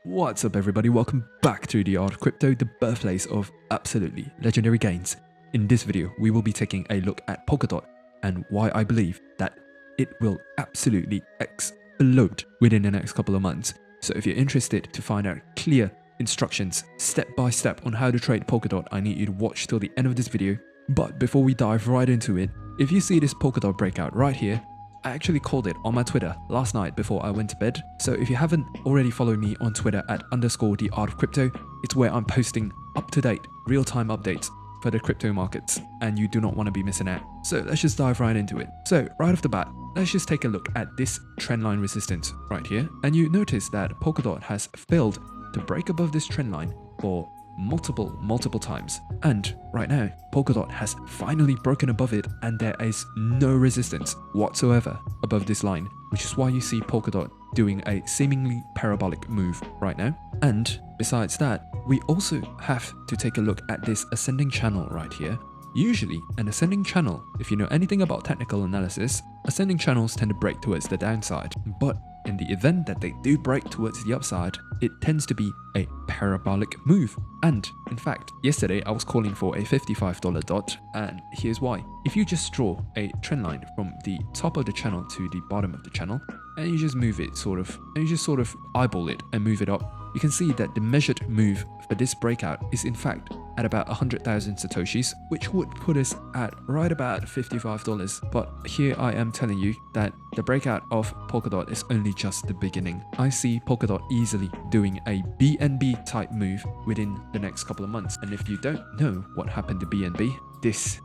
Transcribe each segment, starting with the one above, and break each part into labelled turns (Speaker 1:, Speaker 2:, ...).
Speaker 1: What's up everybody, welcome back to the Art of Crypto, the birthplace of absolutely legendary gains. In this video, we will be taking a look at Polkadot and why I believe that it will absolutely explode within the next couple of months. So if you're interested to find out clear instructions step by step on how to trade Polkadot, I need you to watch till the end of this video. But before we dive right into it, if you see this Polkadot breakout right here, I actually called it on my Twitter last night before I went to bed. So if you haven't already followed me on Twitter at _the art of crypto, it's where I'm posting up-to-date real-time updates for the crypto markets and you do not want to be missing out. So let's just dive right into it. So right off the bat, let's just take a look at this trendline resistance right here. And you notice that Polkadot has failed to break above this trendline for multiple times, and right now Polkadot has finally broken above it and there is no resistance whatsoever above this line, which is why you see Polkadot doing a seemingly parabolic move right now. And besides that, we also have to take a look at this ascending channel right here. Usually an ascending channel, if you know anything about technical analysis, ascending channels tend to break towards the downside, but in the event that they do break towards the upside, it tends to be a parabolic move. And in fact, yesterday I was calling for a $55 dot, and here's why. If you just draw a trend line from the top of the channel to the bottom of the channel, and you just move it sort of eyeball it and move it up, you can see that the measured move for this breakout is in fact at about 100,000 satoshis, which would put us at right about $55. But here I am telling you that the breakout of Polkadot is only just the beginning. I see Polkadot easily doing a BNB type move within the next couple of months. And if you don't know what happened to BNB, this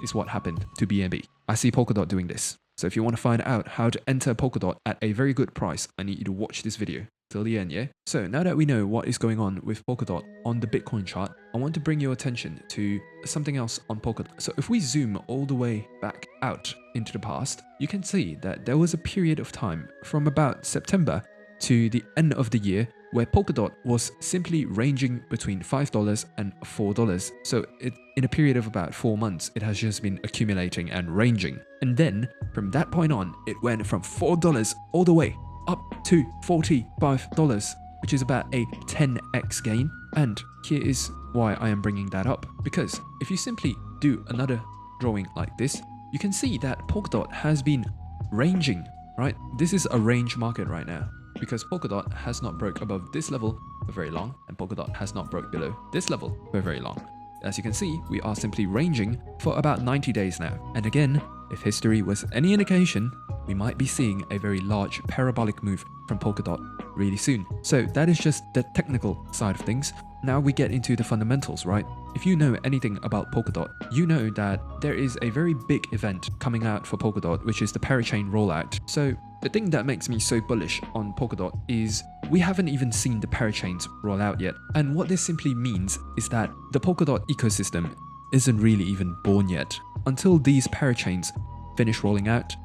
Speaker 1: is what happened to BNB. I see Polkadot doing this. So if you want to find out how to enter Polkadot at a very good price, I need you to watch this video till the end, yeah? So now that we know what is going on with Polkadot on the Bitcoin chart, I want to bring your attention to something else on Polkadot. So if we zoom all the way back out into the past, you can see that there was a period of time from about September to the end of the year where Polkadot was simply ranging between $5 and $4. So in a period of about 4 months, it has just been accumulating and ranging. And then from that point on, it went from $4 all the way up to $45, which is about a 10x gain. And here is why I am bringing that up, because if you simply do another drawing like this, you can see that Polkadot has been ranging, right? This is a range market right now, because Polkadot has not broke above this level for very long, and Polkadot has not broke below this level for very long. As you can see, we are simply ranging for about 90 days now. And again, if history was any indication, we might be seeing a very large parabolic move from Polkadot really soon. So that is just the technical side of things. Now we get into the fundamentals, right? If you know anything about Polkadot, you know that there is a very big event coming out for Polkadot, which is the parachain rollout. So the thing that makes me so bullish on Polkadot is we haven't even seen the parachains roll out yet. And what this simply means is that the Polkadot ecosystem isn't really even born yet until these parachains finish rolling out.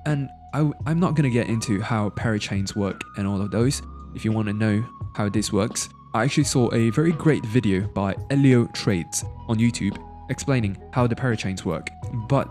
Speaker 1: And I'm not going to get into how parachains work and all of those. If you want to know how this works, I actually saw a very great video by Elio Trades on YouTube explaining how the parachains work. But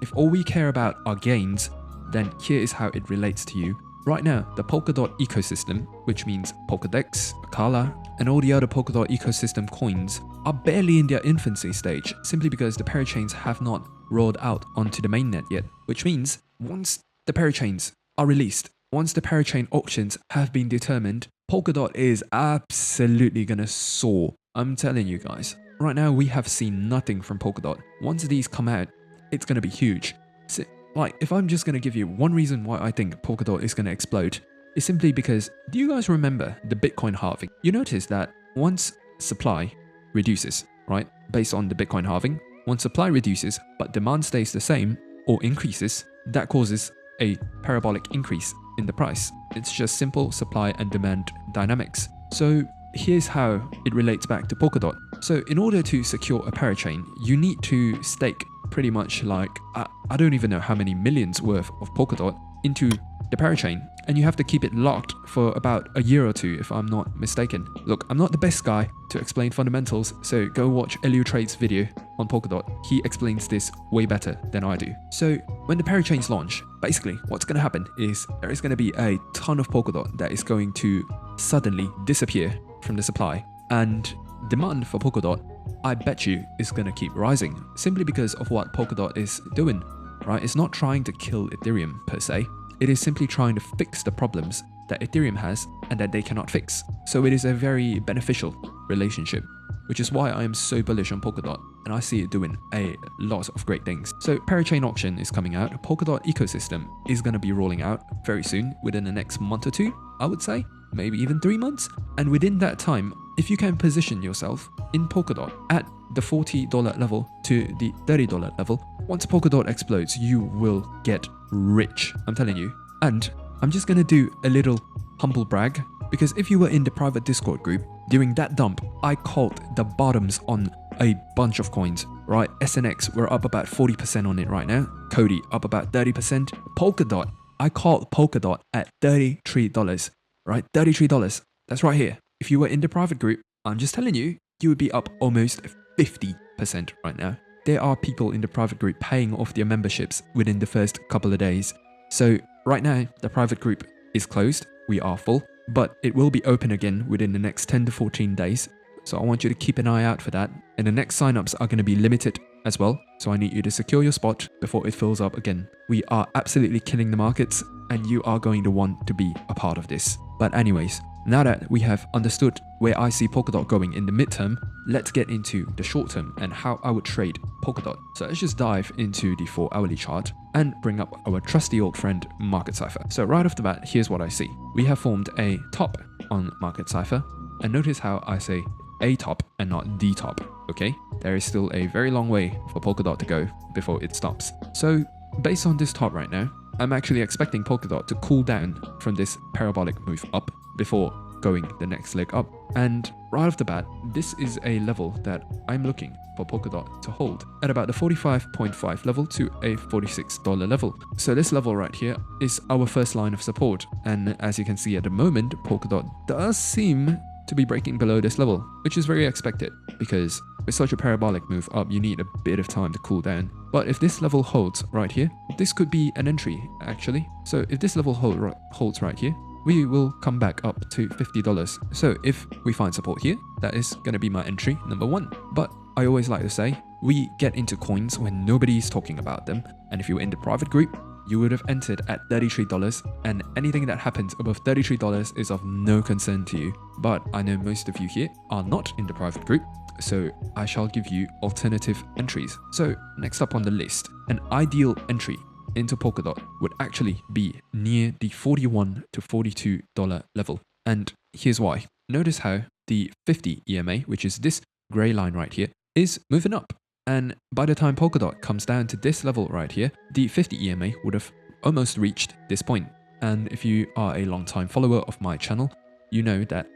Speaker 1: if all we care about are gains, then here is how it relates to you. Right now, the Polkadot ecosystem, which means Polkadex, Akala, and all the other Polkadot ecosystem coins, are barely in their infancy stage, simply because the parachains have not rolled out onto the mainnet yet. Which means, once the parachains are released, once the parachain auctions have been determined, Polkadot is absolutely gonna soar. I'm telling you guys. Right now, we have seen nothing from Polkadot. Once these come out, it's gonna be huge. So, like, if I'm just going to give you one reason why I think Polkadot is going to explode, it's simply because, do you guys remember the Bitcoin halving? You notice that once supply reduces, right, based on the Bitcoin halving, once supply reduces but demand stays the same or increases, that causes a parabolic increase in the price. It's just simple supply and demand dynamics. So here's how it relates back to Polkadot. So in order to secure a parachain, you need to stake pretty much like, I don't even know how many millions worth of Polkadot into the parachain, and you have to keep it locked for about a year or two if I'm not mistaken. Look, I'm not the best guy to explain fundamentals, so go watch Eliotrade's video on Polkadot. He explains this way better than I do. So when the parachains launch, basically what's going to happen is there is going to be a ton of Polkadot that is going to suddenly disappear from the supply, and demand for Polkadot, I bet you, is going to keep rising simply because of what Polkadot is doing, right? It's not trying to kill Ethereum per se. It is simply trying to fix the problems that Ethereum has and that they cannot fix. So it is a very beneficial relationship, which is why I am so bullish on Polkadot, and I see it doing a lot of great things. So parachain auction is coming out. Polkadot ecosystem is going to be rolling out very soon, within the next month or two, I would say, maybe even 3 months. And within that time, if you can position yourself in Polkadot at the $40 level to the $30 level, once Polkadot explodes, you will get rich, I'm telling you. And I'm just gonna do a little humble brag, because if you were in the private Discord group during that dump, I called the bottoms on a bunch of coins, right? SNX, we're up about 40% on it right now. Cody up about 30%. Polkadot, I called Polkadot at $33, right? $33, that's right here. If you were in the private group, I'm just telling you, you would be up almost 50% right now. There are people in the private group paying off their memberships within the first couple of days. So right now, the private group is closed. We are full, but it will be open again within the next 10 to 14 days. So I want you to keep an eye out for that. And the next signups are going to be limited as well. So I need you to secure your spot before it fills up again. We are absolutely killing the markets, and you are going to want to be a part of this. But anyways, now that we have understood where I see Polkadot going in the midterm, let's get into the short term and how I would trade Polkadot. So let's just dive into the 4-hourly chart and bring up our trusty old friend Market Cipher. So right off the bat, here's what I see. We have formed a top on Market Cipher, and notice how I say a top and not the top, okay? There is still a very long way for Polkadot to go before it stops. So based on this top right now, I'm actually expecting Polkadot to cool down from this parabolic move up before going the next leg up. And right off the bat, this is a level that I'm looking for Polkadot to hold at about the 45.5 level to a $46 level. So this level right here is our first line of support. And as you can see at the moment, Polkadot does seem to be breaking below this level, which is very expected because with such a parabolic move up, you need a bit of time to cool down. But if this level holds right here, this could be an entry actually. So if this level holds right here, we will come back up to $50. So if we find support here, that is going to be my entry number 1. But I always like to say, we get into coins when nobody's talking about them. And if you were in the private group, you would have entered at $33, and anything that happens above $33 is of no concern to you. But I know most of you here are not in the private group, so I shall give you alternative entries. So next up on the list, an ideal entry into Polkadot would actually be near the $41 to $42 level. And here's why. Notice how the 50 EMA, which is this gray line right here, is moving up. And by the time Polkadot comes down to this level right here, the 50 EMA would have almost reached this point. And if you are a long-time follower of my channel, you know that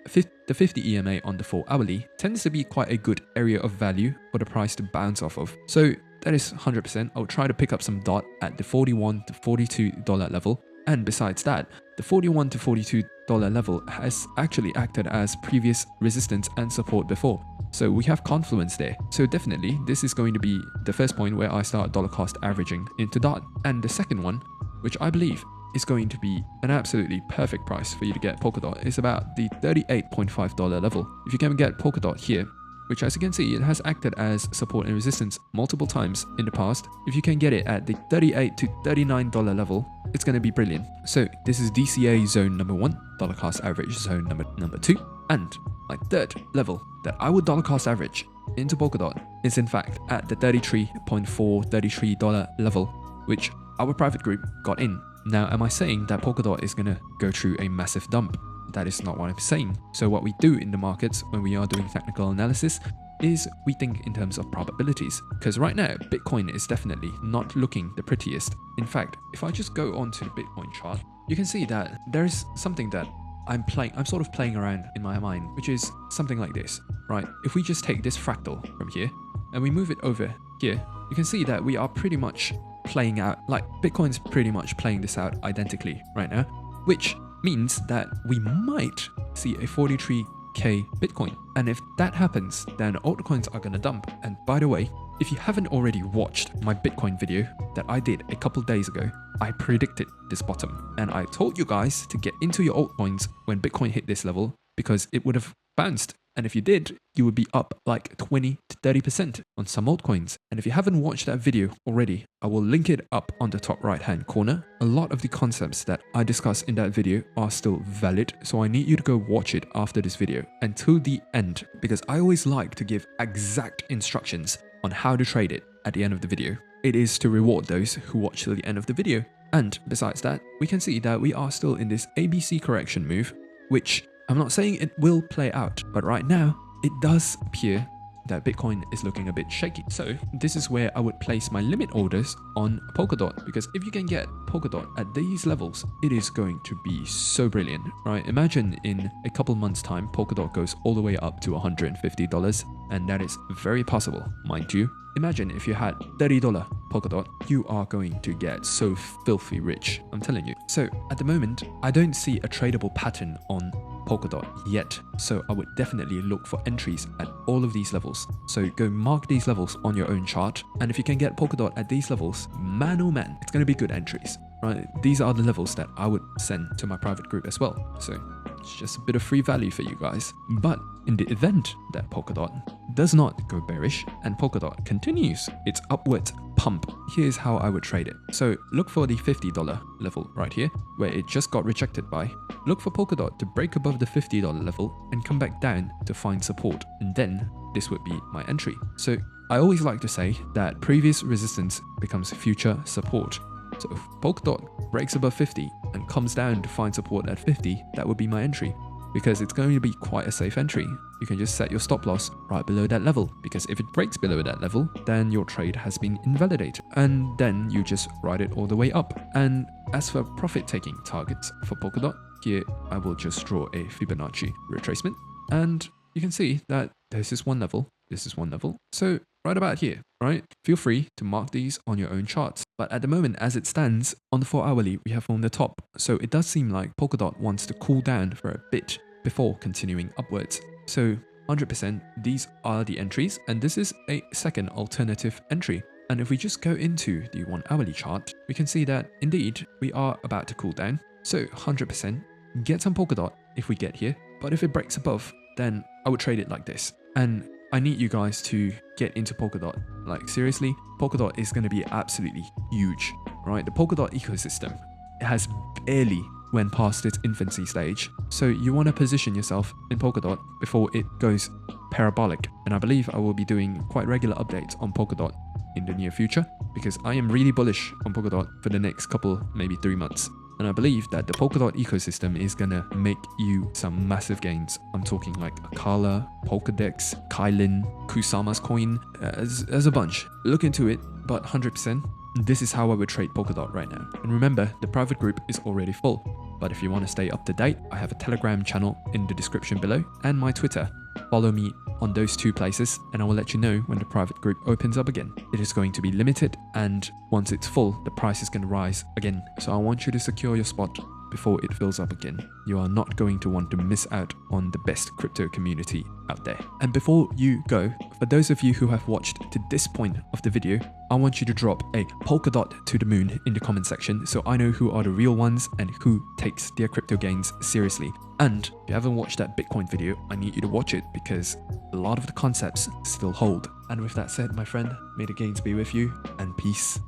Speaker 1: the 50 EMA on the 4-hourly tends to be quite a good area of value for the price to bounce off of. So that is 100%. I'll try to pick up some DOT at the $41 to $42 level. And besides that, the $41 to $42 level has actually acted as previous resistance and support before. So we have confluence there. So definitely this is going to be the first point where I start dollar cost averaging into DOT. And the second one, which I believe is going to be an absolutely perfect price for you to get Polkadot, is about the $38.5 level. If you can get Polkadot here, which as you can see, it has acted as support and resistance multiple times in the past. If you can get it at the $38 to $39 level, it's going to be brilliant. So this is DCA zone number 1, dollar cost average zone number 2. And my third level that I would dollar cost average into Polkadot is in fact at the $33.4 level, which our private group got in. Now, am I saying that Polkadot is going to go through a massive dump? That is not what I'm saying. So what we do in the markets when we are doing technical analysis is we think in terms of probabilities. Because right now, Bitcoin is definitely not looking the prettiest. In fact, if I just go onto the Bitcoin chart, you can see that there is something that I'm sort of playing around in my mind, which is something like this, right? If we just take this fractal from here and we move it over here, you can see that we are pretty much playing out, like Bitcoin's pretty much playing this out identically right now, which means that we might see a 43k Bitcoin. And if that happens, then altcoins are gonna dump. And by the way, if you haven't already watched my Bitcoin video that I did a couple days ago, I predicted this bottom. And I told you guys to get into your altcoins when Bitcoin hit this level because it would have bounced. And if you did, you would be up like 20 to 30% on some altcoins. And if you haven't watched that video already, I will link it up on the top right hand corner. A lot of the concepts that I discussed in that video are still valid, so I need you to go watch it after this video until the end, because I always like to give exact instructions on how to trade it at the end of the video. It is to reward those who watch till the end of the video. And besides that, we can see that we are still in this ABC correction move, which I'm not saying it will play out, but right now it does appear that Bitcoin is looking a bit shaky. So this is where I would place my limit orders on Polkadot, because if you can get Polkadot at these levels, it is going to be so brilliant, right? Imagine in a couple months time, Polkadot goes all the way up to $150, and that is very possible, mind you. Imagine if you had $30 Polkadot, you are going to get so filthy rich, I'm telling you. So at the moment, I don't see a tradable pattern on Polkadot yet, so I would definitely look for entries at all of these levels. So go mark these levels on your own chart, and if you can get Polkadot at these levels, man oh man, it's going to be good entries, right? These are the levels that I would send to my private group as well, so it's just a bit of free value for you guys. But in the event that Polkadot does not go bearish and Polkadot continues its upward pump, here's how I would trade it. So look for the $50 level right here, where it just got rejected by. Look for Polkadot to break above the $50 level and come back down to find support, and then this would be my entry. So I always like to say that previous resistance becomes future support. So if Polkadot breaks above 50 and comes down to find support at 50, that would be my entry, because it's going to be quite a safe entry. You can just set your stop loss right below that level, because if it breaks below that level, then your trade has been invalidated, and then you just ride it all the way up. And as for profit taking targets for Polkadot, here I will just draw a Fibonacci retracement, and you can see that this is one level, this is one level. So right about here, right? Feel free to mark these on your own charts. But at the moment, as it stands, on the 4-hourly, we have formed the top. So it does seem like Polkadot wants to cool down for a bit before continuing upwards. So 100%, these are the entries, and this is a second alternative entry. And if we just go into the 1-hourly chart, we can see that indeed we are about to cool down. So 100%, get some Polkadot if we get here. But if it breaks above, then I would trade it like this. And I need you guys to get into Polkadot. Like seriously, Polkadot is going to be absolutely huge, right? The Polkadot ecosystem has barely went past its infancy stage. So you want to position yourself in Polkadot before it goes parabolic. And I believe I will be doing quite regular updates on Polkadot in the near future, because I am really bullish on Polkadot for the next couple, maybe 3 months. And I believe that the Polkadot ecosystem is gonna make you some massive gains. I'm talking like Akala, Polkadex, Kylin, Kusama's coin, as a bunch. Look into it, but 100%, this is how I would trade Polkadot right now. And remember, the private group is already full. But if you want to stay up to date, I have a Telegram channel in the description below and my Twitter. Follow me on those 2 places and I will let you know when the private group opens up again. It is going to be limited, and once it's full, the price is going to rise again. So I want you to secure your spot before it fills up again. You are not going to want to miss out on the best crypto community out there. And before you go, for those of you who have watched to this point of the video, I want you to drop a Polkadot to the moon in the comment section so I know who are the real ones and who takes their crypto gains seriously. And if you haven't watched that Bitcoin video, I need you to watch it, because a lot of the concepts still hold. And with that said, my friend, may the gains be with you, and peace.